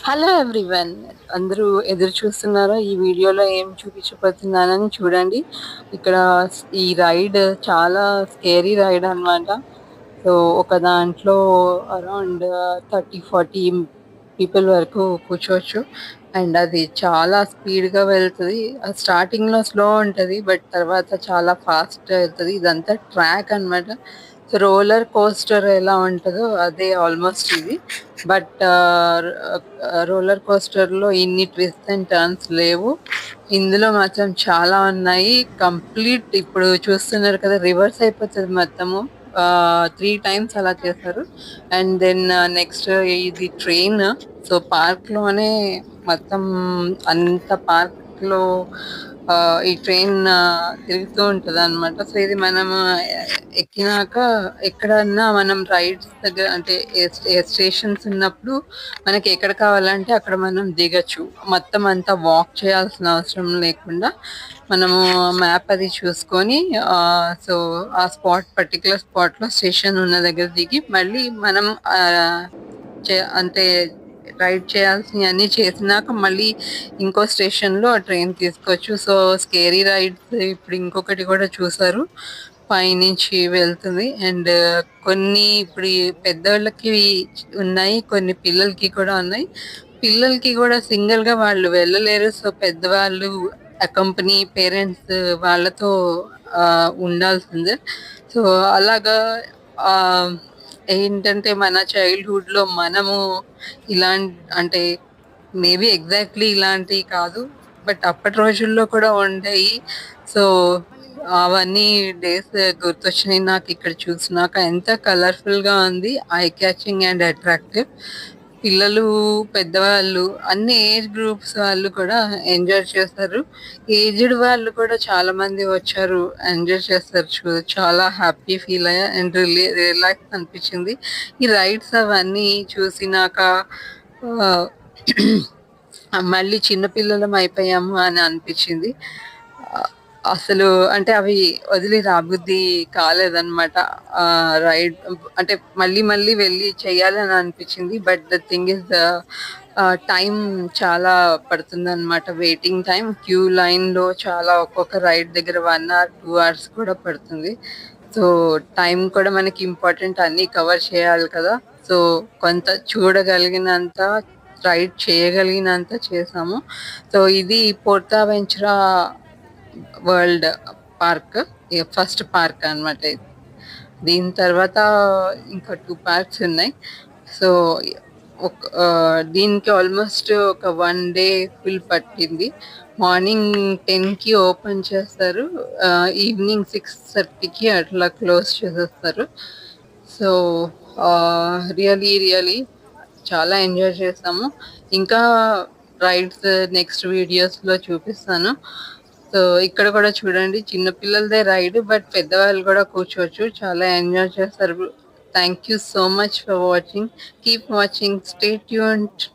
Hello everyone. అందరూ ఎదురు చూస్తున్నారా ఈ వీడియోలో ఏం చూపించబోతున్నానని? చూడండి, ఇక్కడ ఈ రైడ్ చాలా స్కేరీ రైడ్ అన్నమాట. సో ఒక దాంట్లో అరౌండ్ 30-40 పీపుల్ వరకు కూర్చోవచ్చు. అండ్ అది చాలా స్పీడ్గా వెళ్తుంది. స్టార్టింగ్లో స్లో ఉంటుంది, బట్ తర్వాత చాలా ఫాస్ట్ వెళ్తుంది. ఇదంతా ట్రాక్ అన్నమాట. రోలర్ కోస్టర్ ఎలా ఉంటుందో అదే ఆల్మోస్ట్ ఇది. బట్ రోలర్ కోస్టర్ లో ఇన్ని ట్విస్ట్ అండ్ టర్న్స్ లేవు. ఇందులో మాత్రం చాలా ఉన్నాయి. కంప్లీట్ ఇప్పుడు చూస్తున్నారు కదా, రివర్స్ అయిపోతుంది మొత్తము. 3 times అలా చేశారు. అండ్ దెన్ నెక్స్ట్ ఇది ట్రైన్. సో పార్క్ లోనే మొత్తం అంత పార్క్ లో ఈ ట్రైన్ తిరుగుతూ ఉంటది అనమాట. సో ఇది మనం ఎక్కినాక ఎక్కడన్నా మనం రైడ్స్ దగ్గర అంటే ఏ స్టేషన్స్ ఉన్నప్పుడు మనకి ఎక్కడ కావాలంటే అక్కడ మనం దిగచ్చు. మొత్తం అంతా వాక్ చేయాల్సిన అవసరం లేకుండా మనము మ్యాప్ అది చూసుకొని సో ఆ పర్టికులర్ స్పాట్ లో స్టేషన్ ఉన్న దగ్గర దిగి మళ్ళీ మనం అంటే రైడ్ చేయాల్సినవన్నీ చేసినాక మళ్ళీ ఇంకో స్టేషన్ లో ట్రైన్ తీసుకోవచ్చు. సో స్కేరీ రైడ్స్ ఇప్పుడు ఇంకొకటి కూడా చూసారు, పైనుంచి వెళ్తుంది. అండ్ కొన్ని ఇప్పుడు పెద్దవాళ్ళకి ఉన్నాయి, కొన్ని పిల్లలకి కూడా ఉన్నాయి. పిల్లలకి కూడా సింగిల్ గా వాళ్ళు వెళ్ళలేరు. సో పెద్దవాళ్ళు అకంపెనీ పేరెంట్స్ వాళ్ళతో ఉండాల్సిందే. సో అలాగా ఆ ఏంటంటే మన చైల్డ్హుడ్ లో మనము ఇలాంటి అంటే మేబీ ఎగ్జాక్ట్లీ ఇలాంటివి కాదు, బట్ అప్పటి రోజుల్లో కూడా ఉండేవి. సో అవన్నీ డేస్ గుర్తొచ్చినాయి నాకు ఇక్కడ చూసినాక. ఎంత కలర్ఫుల్ గా ఉంది, ఐ క్యాచింగ్ అండ్ అట్రాక్టివ్. పిల్లలు పెద్దవాళ్ళు అన్ని ఏజ్ గ్రూప్స్ వాళ్ళు కూడా ఎంజాయ్ చేస్తారు. ఏజ్డ్ వాళ్ళు కూడా చాలా మంది వచ్చారు, ఎంజాయ్ చేస్తారు. చాలా హ్యాపీ ఫీల్ అయ్యా అండ్ రిలాక్స్ అనిపించింది ఈ రైడ్స్ అవన్నీ చూసినాక. మళ్ళీ చిన్నపిల్లలం అయిపోయాము అని అనిపించింది. అసలు అంటే అవి వదిలి రాబుద్ది కాలేదన్నమాట. రైడ్ అంటే మళ్ళీ మళ్ళీ వెళ్ళి చెయ్యాలని అనిపించింది. But the thing is time చాలా పడుతుంది అనమాట. వెయిటింగ్ టైం క్యూ లైన్ లో చాలా, ఒక్కొక్క రైడ్ దగ్గర 1 hour 2 hours కూడా పడుతుంది. సో టైం కూడా మనకి ఇంపార్టెంట్, అన్ని కవర్ చేయాలి కదా. సో కొంత చూడగలిగినంత రైడ్ చేయగలిగినంత చేసాము. సో ఇది PortAventura world park, first park అనమాట ఇది. దీని తర్వాత ఇంకా 2 పార్క్స్ ఉన్నాయి. సో దీనికి ఆల్మోస్ట్ ఒక 1 day ఫుల్ పట్టింది. మార్నింగ్ 10కి ఓపెన్ చేస్తారు, ఈవినింగ్ 6:30కి అట్లా క్లోజ్ చేసేస్తారు. సో రియలీ చాలా ఎంజాయ్ చేసాము. ఇంకా రైడ్స్ నెక్స్ట్ వీడియోస్ లో చూపిస్తాను. సో ఇక్కడ కూడా చూడండి, చిన్నపిల్లలదే రైడ్, బట్ పెద్దవాళ్ళు కూడా కూర్చోవచ్చు, చాలా ఎంజాయ్ చేస్తారు. Thank you so much for watching. Keep watching, stay tuned.